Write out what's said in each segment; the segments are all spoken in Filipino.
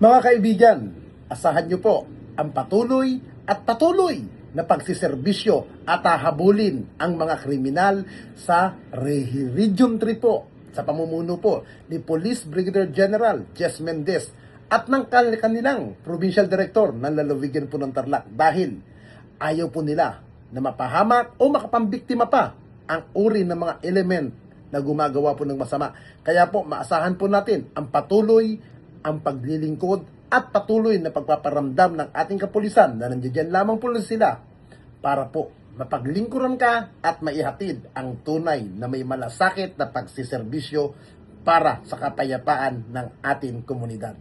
Mga kaibigan, asahan niyo po ang patuloy na pagsiserbisyo at hahabulin ang mga kriminal sa Region 3 po sa pamumuno po ni Police Brigadier General Jess Mendez at ng kanilang Provincial Director ng lalawigan po ng Tarlac dahil ayaw po nila na mapahamak o makapambiktima pa ang uri ng mga element na gumagawa po ng masama. Kaya po maasahan po natin ang patuloy ang paglilingkod at patuloy na pagpaparamdam ng ating kapulisan na nandiyan lamang po sila para po mapaglingkuran ka at maihatid ang tunay na may malasakit na pagsiserbisyo para sa kapayapaan ng ating komunidad.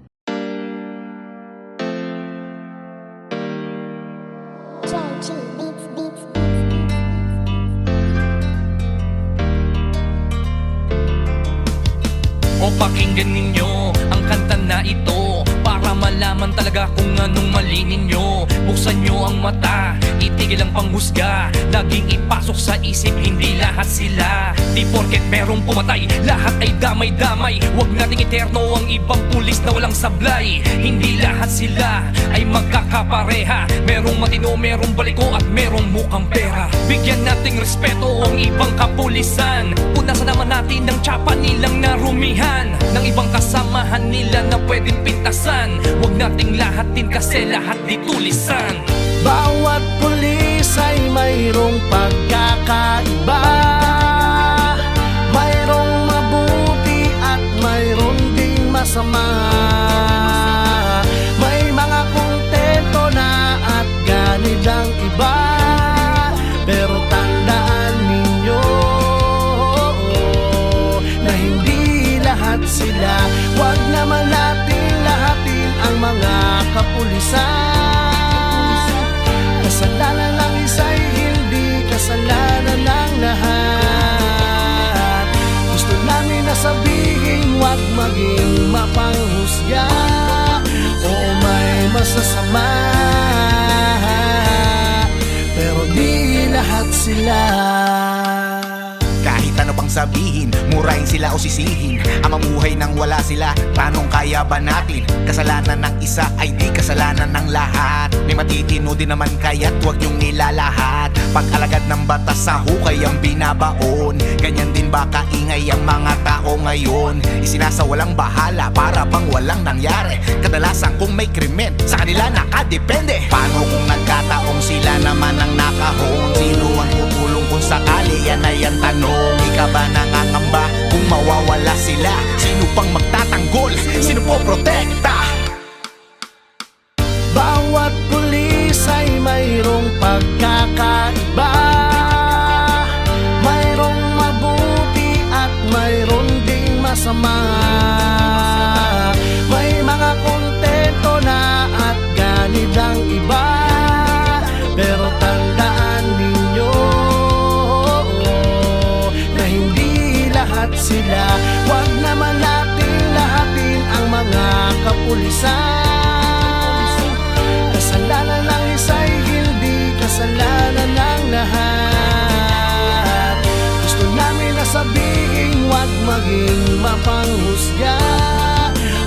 O pakinggan ninyo ang kanta na ito para malaman talaga kung anong mali ninyo. Buksan nyo ang mata, itigil ang panghusga, laging ipasok sa isip, hindi lahat sila. Di porket merong pumatay, lahat ay damay-damay. Huwag nating eterno ang ibang pulis na walang sablay. Hindi lahat sila ay magkakapareha. Merong matino, merong baliko at merong mukhang pera. Bigyan nating respeto ang ibang kapulisan. Punasan naman natin ang tsapa nilang narumihan ng ibang kasamahan nila na pwedeng pintasan. Huwag nating lahatin kasi lahat di tulisan. Bawat pulis ay mayroong pagkakaiba, mayroong mabuti at mayroong ding masama. May mga kontento na at ganid ang iba, pero tandaan ninyo na hindi lahat sila. Huwag naman natin lahatin ang mga kapulisan. Kasalanan ng isa'y hindi kasalanan ng lahat. Gusto namin na sabihin, huwag maging mapanghusga. Oo, may masasama, pero di lahat sila. Kahit ano pang sabihin, murahin sila o sisihin, ang mamuhay nang wala sila, tanong kaya ba natin? Kasalanan ng isa ay di kasalanan ng lahat. May matitino din naman kaya't huwag niyong nilalahat. Pag-alagad ng batas sa hukay ang binabaon, ganyan din ba kaingay ang mga tao ngayon? Isinasawalang bahala para bang walang nangyari. Kadalasan kung may krimen, sa kanila nakadepende. Paano kung nagkataong sila naman ang nakahon? Sino ang tutulong kung sakali? Yan ay ang tanong. Ika ba nangangamba kung mawawala sila? Sino pang magtatanggol? Sino po protekta? Bawat pulis ay mayroong pagkakaiba, mayroong mabuti at mayroong ding masama. May mga kontento na at ganid ang iba, pero tandaan ninyo na hindi lahat sila. Huwag naman natin lahatin ang mga kapulisan. Kasalanan ng isa'y hindi kasalanan ng lahat. Gusto namin na sabihin, huwag maging mapanghusga.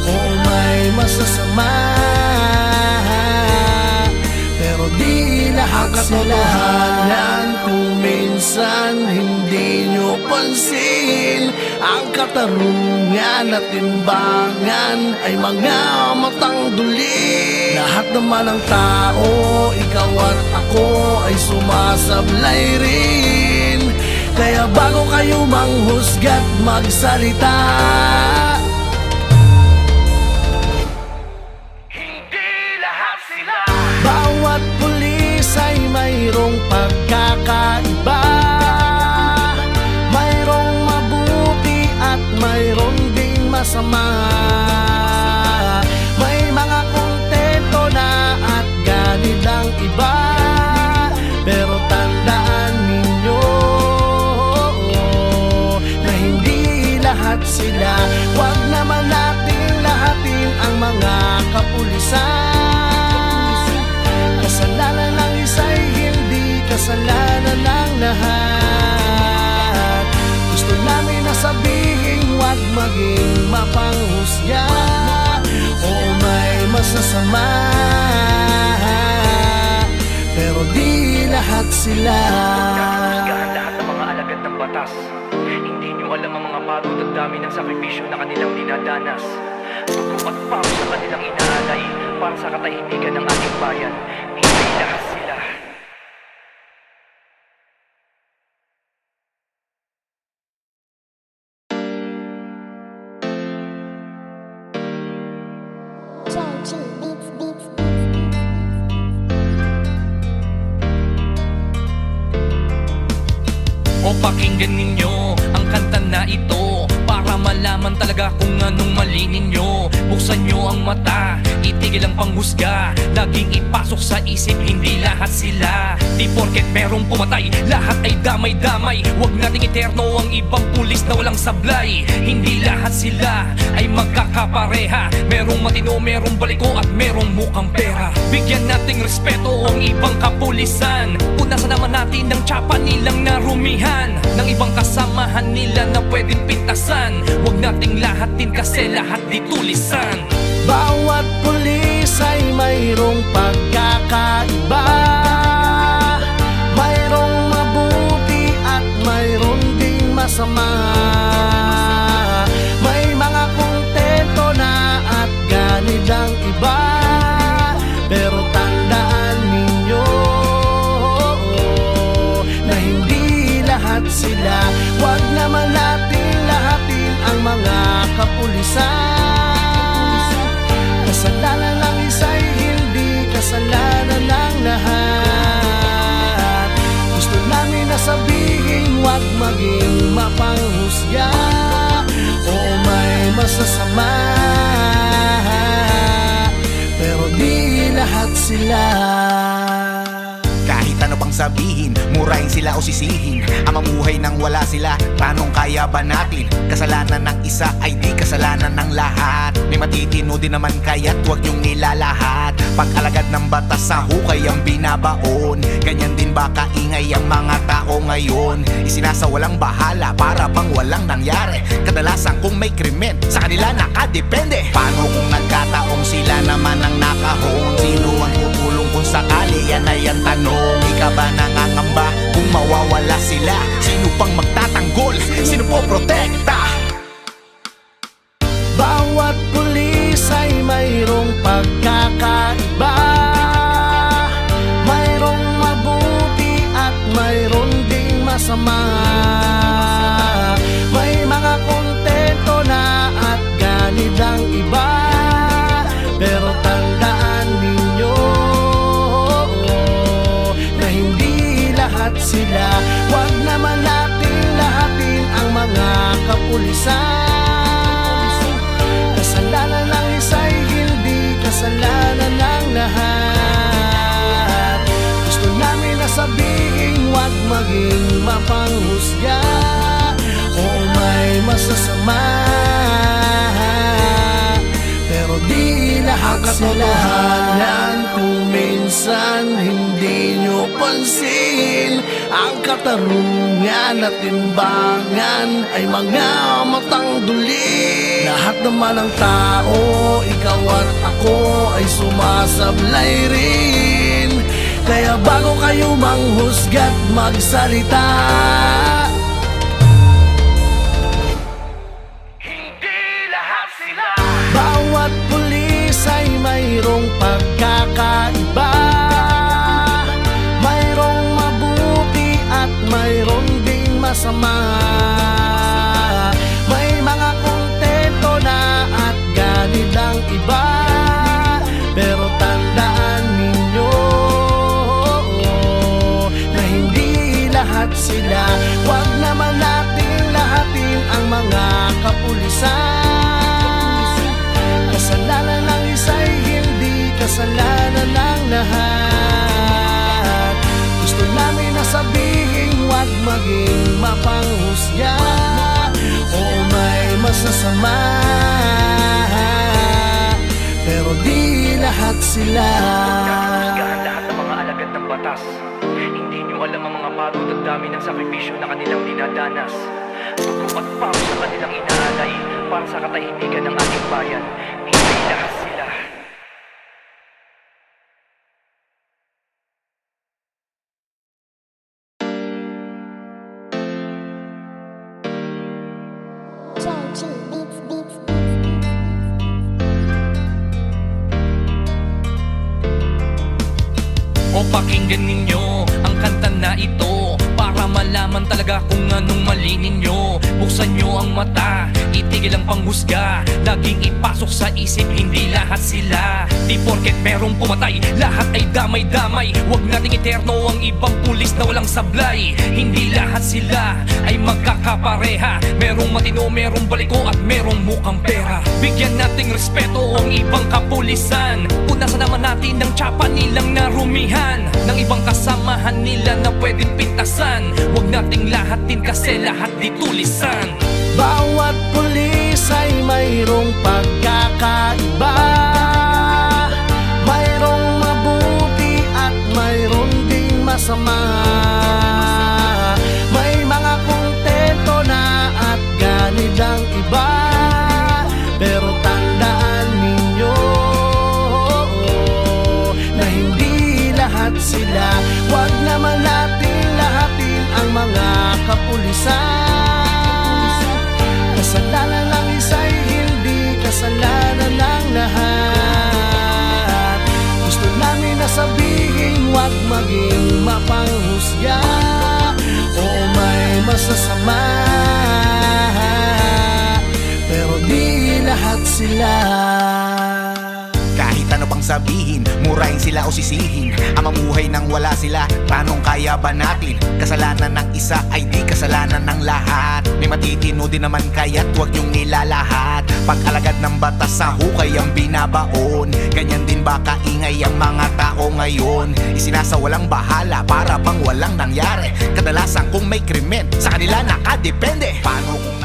Oo, may masasama, pero di lahat sila. Kung minsan hindi nyo pansin, ang katarungan at timbangan ay mga matang duli. Lahat naman ng tao, ikaw at ako ay sumasablay rin. Kaya bago kayo manghusga't magsalita, Hindi lahat sila. bawat pulis ay mayroong pagkakaiba, mayroong mabuti at mayroong ding masama. May mga kontento na at ganid ang iba, pero tandaan ninyo na hindi lahat sila. Huwag naman natin lahatin ang mga kapulisan. Kasalanan ng isa'y hindi kasalanan ng lahat. Gusto namin na sabihin, huwag maging mapanghusga. Oo, may masasama, pero di lahat sila. Husgahan lahat ng mga alagad ng batas. Hindi nyo alam ang mga pagod at dami ng sakripisyo na kanilang dinadanas. Dugo at pawis sa kanilang inaalay para sa katahimikan ng ating bayan. Hindi lahat sila. O pakinggan ninyo ang kanta na ito para malaman talaga kung anong mali ninyo. Buksan nyo ang mata, itigil ang panghusga. Laging ipasok sa isip, hindi lahat sila. Di porket merong pumatay, lahat ay damay-damay. Huwag nating eterno ang ibang pulis na walang sablay. Hindi lahat sila ay magkakapareha. Merong matino, merong baliko at merong mukhang pera. Bigyan nating respeto ang ibang kapulisan. Punasan naman natin ng tsapa nilang narumihan, ng ibang kasamahan nila na pwedeng pintasan. Huwag nating lahatin kasi lahat di tulisan. Bawat pulis ay mayroong pagkakaiba, mayroong mabuti at mayroong ding masama. May mga kontento na at ganid ang iba, pero tandaan ninyo na hindi lahat sila. Huwag naman natin lahatin ang mga kapulisan. Kasalanan ng isa'y hindi kasalanan ng lahat. Gusto namin na sabihin, huwag maging mapanghusga. Oo, may masasama, pero di lahat sila. Kahit ano pang sabihin, murahin sila o sisihin, ang mamuhay nang wala sila, tanong kaya ba natin? Kasalanan ng isa ay di kasalanan ng lahat. May matitino din naman kaya't huwag niyong nilalahat. Pag-alagad ng batas sa hukay ang binabaon, ganyan din ba kaingay ang mga tao ngayon? Isinasawalang bahala para bang walang nangyari. Kadalasan kung may krimen, sa kanila nakadepende. Paano kung nagkataong sila naman ang nakahon? Sino ang tutulong kung sakali? Yan ay ang tanong. Ika ba nangangamba kung mawawala sila? Sino pang magtatanggol? Sino po protekta? Bawat pulis ay mayroong pagkakaiba, mayroong mabuti at mayroong ding masama. May mga kontento na at ganid ang iba, pero tandaan ninyo na hindi lahat sila. Huwag naman natin lahatin ang mga kapulisan. Kasalanan ng isa'y hindi kasalanan ng lahat. Gusto namin na sabihin, huwag maging mapanghusga. Oo, may masasama, pero di lahat sila. Kung minsan hindi nyo pansin, ang katarungan at timbangan ay mga matang duli. Lahat naman ng tao, ikaw at ako ay sumasablay rin. Kaya bago kayo manghusga't magsalita, Hindi lahat sila. bawat pulis ay mayroong pagkakaiba, mayroong mabuti at mayroong ding masama. May mga kontento na at ganid ang iba, pero tandaan ninyo na hindi lahat sila. Huwag naman natin lahatin ang mga kapulisan. Kasalanan ng isa'y hindi kasalanan ng lahat. Gusto namin na sabihin, huwag maging mapanghusga. Oo, may masasama, pero di lahat sila. Husgahan lahat ng mga alagad ng batas. Hindi nyo alam ang mga pagod at dami ng sakripisyo na kanilang dinadanas. Dugo at pawis sa kanilang inaalay para sa katahimikan ng ating bayan. Hindi lahat sila. O pakinggan ninyo ang kanta na ito para malaman talaga kung anong mali ninyo. Buksan nyo ang mata, itigil ang panghusga. Laging ipasok sa isip, hindi lahat sila. Di porket merong pumatay, lahat ay damay-damay. Huwag nating iterno ang ibang pulis na walang sablay. Hindi lahat sila ay magkakapareha. Merong matino, merong baliko at merong mukhang pera. Bigyan nating respeto ang ibang kapulisan. Punasan naman natin ng tsapa nilang narumihan, ng ibang kasamahan nila na pwedeng pintasan. Huwag nating lahatin kasi lahat di tulisan. Bawat pulis ay mayroong pagkakaiba. Mayroong mabuti at mayroong ding masama. May mga kontento na at ganid ang iba. Pero tandaan ninyo na hindi lahat sila. Huwag naman natin lahatin ang mga kapulisan. Kasalanan ng isa'y hindi kasalanan ng lahat. Gusto namin na sabihin, huwag maging mapanghusga. Oo, may masasama, pero di lahat sila. Kahit ano pang sabihin, murahin sila o sisihin, ang mamuhay nang wala sila, tanong kaya ba natin? Kasalanan ng isa ay di kasalanan ng lahat. May matitino din naman kaya't huwag niyong nilalahat. Pag-alagad ng batas sa hukay ang binabaon, ganyan din ba kaingay ang mga tao ngayon? Isinasawalang bahala para bang walang nangyari. Kadalasan kung may krimen, sa kanila nakadepende. Paano kung